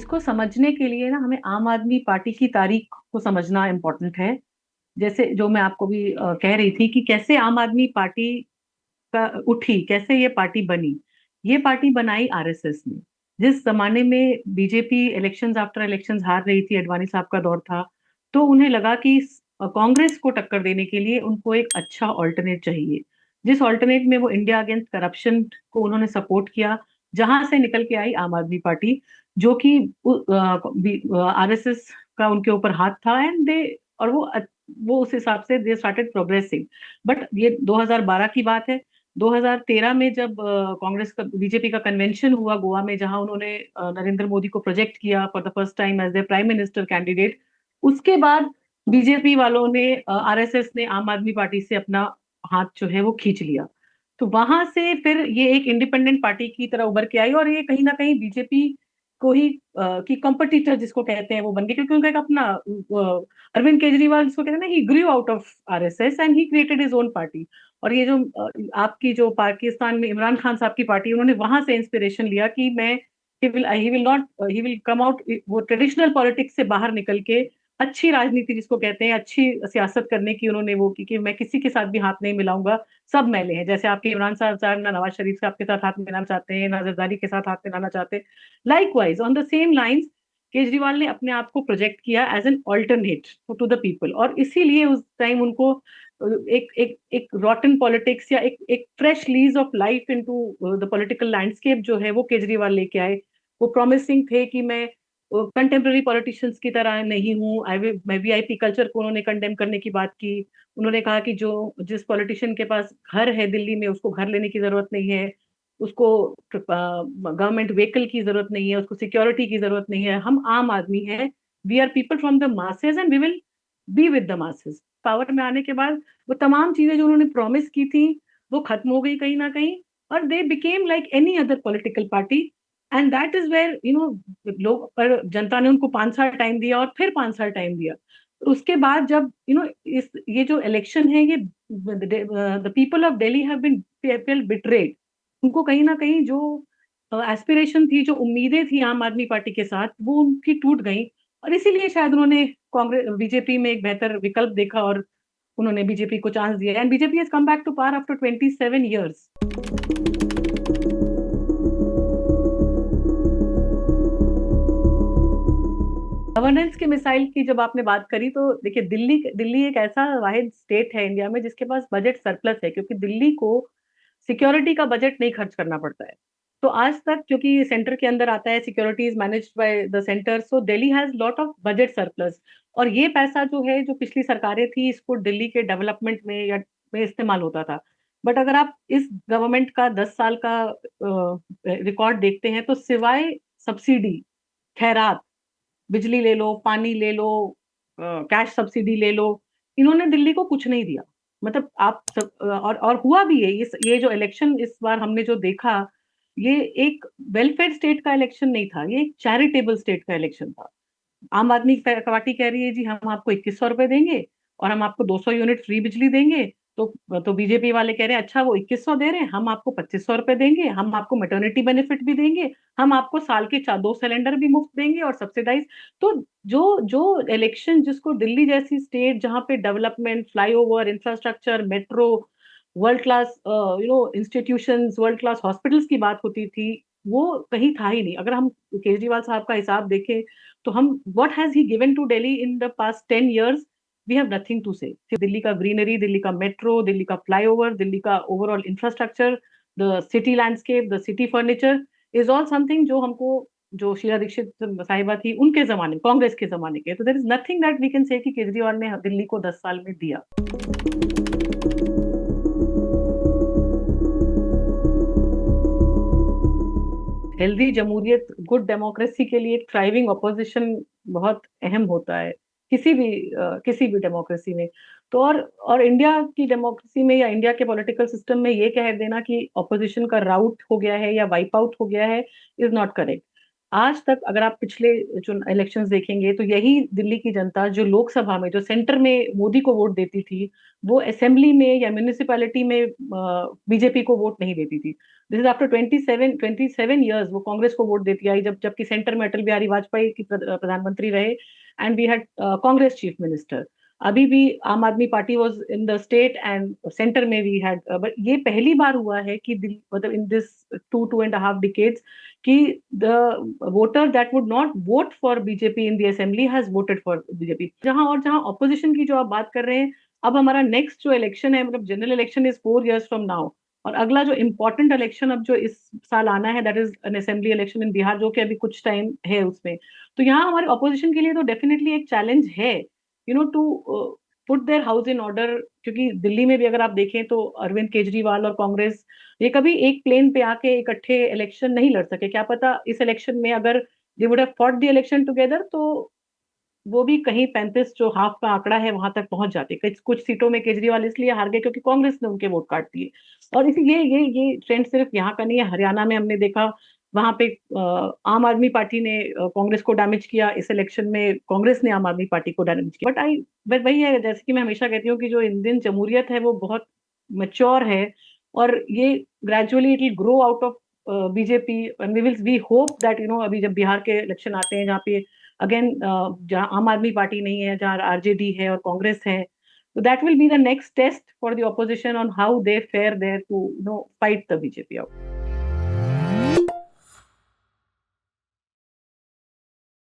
इसको समझने के लिए ना हमें आम आदमी पार्टी की तारीख को समझना इम्पोर्टेंट है। जैसे जो मैं आपको भी कह रही थी कि कैसे आम आदमी पार्टी का उठी, कैसे ये पार्टी बनी। ये पार्टी बनाई आरएसएस ने। जिस जमाने में बीजेपी इलेक्शंस आफ्टर इलेक्शंस हार रही थी, अडवाणी साहब का दौर था, तो उन्हें लगा कि कांग्रेस को टक्कर देने के लिए उनको एक अच्छा ऑल्टरनेट चाहिए। जिस ऑल्टरनेट में वो इंडिया अगेंस्ट करप्शन को उन्होंने सपोर्ट किया, जहां से निकल के आई आम आदमी पार्टी, जो कि आरएसएस का उनके ऊपर हाथ था। एंड दे और वो उस हिसाब से दे स्टार्टेड प्रोग्रेसिंग। बट ये 2012 की बात है। 2013 में जब कांग्रेस का बीजेपी का कन्वेंशन हुआ गोवा में, जहां उन्होंने नरेंद्र मोदी को प्रोजेक्ट किया for the first time as a prime minister candidate, उसके बाद बीजेपी वालों ने, आरएसएस ने आम आदमी पार्टी से अपना हाथ जो है वो खींच लिया। तो वहां से फिर ये एक इंडिपेंडेंट पार्टी की तरह उभर के आई, और ये कहीं ना कहीं बीजेपी को ही की कंपटीटर जिसको कहते हैं वो बन गई, क्योंकि उनका एक अपना अरविंद केजरीवाल जिसको कहते हैं ना, he grew out of RSS and he created his own party. और ये जो आपकी जो पाकिस्तान में इमरान खान साहब की पार्टी, उन्होंने वहां से इंस्पिरेशन लिया कि मैं, he will not, he will come out, वो ट्रेडिशनल पॉलिटिक्स से बाहर निकल के अच्छी राजनीति जिसको कहते हैं, अच्छी सियासत करने की उन्होंने वो की कि मैं किसी के साथ भी हाथ नहीं मिलाऊंगा, सब मैले हैं। जैसे आपके इमरान साहब ना नवाज शरीफ साहब के साथ हाथ मिलाना चाहते हैं, ना जरदारी के साथ हाथ मिलाना चाहते हैं। Likewise on the same lines Kejriwal ने अपने आप को प्रोजेक्ट किया as an alternate to the people, और इसीलिए उस टाइम उनको एक एक एक रॉटन पॉलिटिक्स या एक fresh lease of life into the political landscape जो है वो केजरीवाल लेके आए। वो प्रॉमिसिंग थे कि मैं कंटेम्प्रेरी पॉलिटिशियंस की तरह नहीं हूँ। मैं वीआईपी कल्चर को उन्होंने कंडेम करने की बात की। उन्होंने कहा कि जो जिस पॉलिटिशियन के पास घर है दिल्ली में, उसको घर लेने की जरूरत नहीं है, उसको गवर्नमेंट व्हीकल की जरूरत नहीं है, उसको सिक्योरिटी की जरूरत नहीं है। हम आम आदमी हैं, we are people from the masses and we will be with the masses. Power में आने के बाद वो तमाम चीजें जो उन्होंने प्रॉमिस की थी वो खत्म हो गई कहीं ना कहीं, और they became like any other political party. And that is where लोग, पर जनता ने उनको 5 साल टाइम दिया और फिर 5 साल टाइम दिया। उसके बाद जब इस ये जो इलेक्शन है, ये the people of Delhi have been felt betrayed. उनको कहीं ना कहीं जो एस्पिरेशन थी, जो उम्मीदें थी आम आदमी पार्टी के साथ, वो उनकी टूट गई। और इसीलिए शायद उन्होंने कांग्रेस बीजेपी में एक बेहतर विकल्प देखा और उन्होंने बीजेपी को चांस दिया, and BJP has come back to power after 27 years। Governance के मिसाइल की जब आपने बात करी, तो देखिए, दिल्ली दिल्ली एक ऐसा वाहिद स्टेट है इंडिया में जिसके पास बजट सरप्लस है, क्योंकि दिल्ली को सिक्योरिटी का बजट नहीं खर्च करना पड़ता है। तो आज तक, क्योंकि सेंटर के अंदर आता है, security is managed by the centre, so Delhi has lot of budget surplus. और ये पैसा जो है, जो पिछली सरकारें थी, इसको दिल्ली के डेवलपमेंट में या में इस्तेमाल होता था। बट अगर आप इस गवर्नमेंट का 10 साल का रिकॉर्ड देखते हैं, तो सिवाय सब्सिडी, खैरात, बिजली ले लो, पानी ले लो, कैश सब्सिडी ले लो, इन्होंने दिल्ली को कुछ नहीं दिया। मतलब आप सब, और हुआ भी है। ये जो इलेक्शन इस बार हमने जो देखा, ये एक वेलफेयर स्टेट का इलेक्शन नहीं था, ये एक चैरिटेबल स्टेट का इलेक्शन था। आम आदमी पार्टी कह रही है जी हम आपको 2100 रुपए देंगे और हम आपको 200 यूनिट फ्री बिजली देंगे। तो बीजेपी वाले कह रहे हैं अच्छा वो 2100 दे रहे हैं, हम आपको 2500 रुपए देंगे, हम आपको मैटरनिटी बेनिफिट भी देंगे, हम आपको साल के 2 सिलेंडर भी मुफ्त देंगे और सब्सिडाइज। तो जो जो इलेक्शन, जिसको दिल्ली जैसी स्टेट जहाँ पे development, flyover, infrastructure, metro, world class institutions, world class hospitals की बात होती थी, वो कहीं था ही नहीं। अगर हम केजरीवाल साहब का हिसाब देखें, तो हम, what has he given to Delhi in the past 10 years? We have nothing to say. Delhi का ग्रीनरी, दिल्ली का मेट्रो, दिल्ली का फ्लाईओवर, दिल्ली का overall infrastructure, the city landscape, the city furniture is all something जो हमको, जो शीला दीक्षित साहिबा थी उनके जमाने, कांग्रेस के जमाने के। तो there is nothing that we can say कि केजरीवाल ने दिल्ली को 10 साल में दिया। हेल्दी जमहूरियत, गुड डेमोक्रेसी के लिए थ्राइविंग ऑपोजिशन बहुत अहम होता है, किसी भी डेमोक्रेसी में। तो और इंडिया की डेमोक्रेसी में या इंडिया के पॉलिटिकल सिस्टम में ये कह देना कि ऑपोजिशन का राउट हो गया है या वाइप आउट हो गया है, इज नॉट करेक्ट। आज तक अगर आप पिछले इलेक्शंस देखेंगे तो यही दिल्ली की जनता जो लोकसभा में, जो सेंटर में मोदी को वोट देती थी, वो असेंबली में या म्यूनिसिपैलिटी में बीजेपी को वोट नहीं देती थी। दिस इज आफ्टर 27 ईयर्स वो कांग्रेस को वोट देती आई, जबकि सेंटर में अटल बिहारी वाजपेयी की प्रधानमंत्री रहे, and we had Congress chief minister. अभी भी Aam Aadmi party was in the state and centre में वी हैड, बट ये पहली बार हुआ है कि मतलब इन दिस 2.5 डिकेड्स कि the voter that would not vote for BJP in the assembly has voted for BJP। जहां ऑपोजिशन की जो आप बात कर रहे हैं, अब हमारा नेक्स्ट जो इलेक्शन है, मतलब general election is 4 years from now, और अगला जो इम्पोर्टेंट इलेक्शन अब जो इस साल आना है, that is an assembly election in Bihar, जो कि अभी कुछ टाइम है उसमें। तो यहाँ हमारे ऑपोजिशन के लिए तो डेफिनेटली एक चैलेंज है, to put their house in order. क्योंकि दिल्ली में भी अगर आप देखें तो अरविंद केजरीवाल और कांग्रेस ये कभी एक प्लेन पे आके इकट्ठे इलेक्शन नहीं लड़ सके। क्या पता इस इलेक्शन में अगर they would have fought the election together, तो वो भी कहीं 35 जो हाफ का आंकड़ा है वहां तक पहुंच जाते। कुछ सीटों में केजरीवाल इसलिए हार गए क्योंकि कांग्रेस ने उनके वोट काट दिए। और इसी ये ट्रेंड सिर्फ यहाँ का नहीं है, हरियाणा में हमने देखा, वहां पे आम आदमी पार्टी ने कांग्रेस को डैमेज किया, इस इलेक्शन में कांग्रेस ने आम आदमी पार्टी को डैमेज किया। बट वही है, जैसे कि मैं हमेशा कहती हूँ कि जो इंडियन जमहूरियत है वो बहुत मेच्योर है, और ये gradually it will grow out of BJP, and we hope that अभी जब बिहार के इलेक्शन आते हैं जहाँ पे अगेन जहाँ आम आदमी पार्टी नहीं है, जहाँ आरजेडी है और कांग्रेस है, तो that will be the next test for the opposition on how they fare there to fight the BJP out.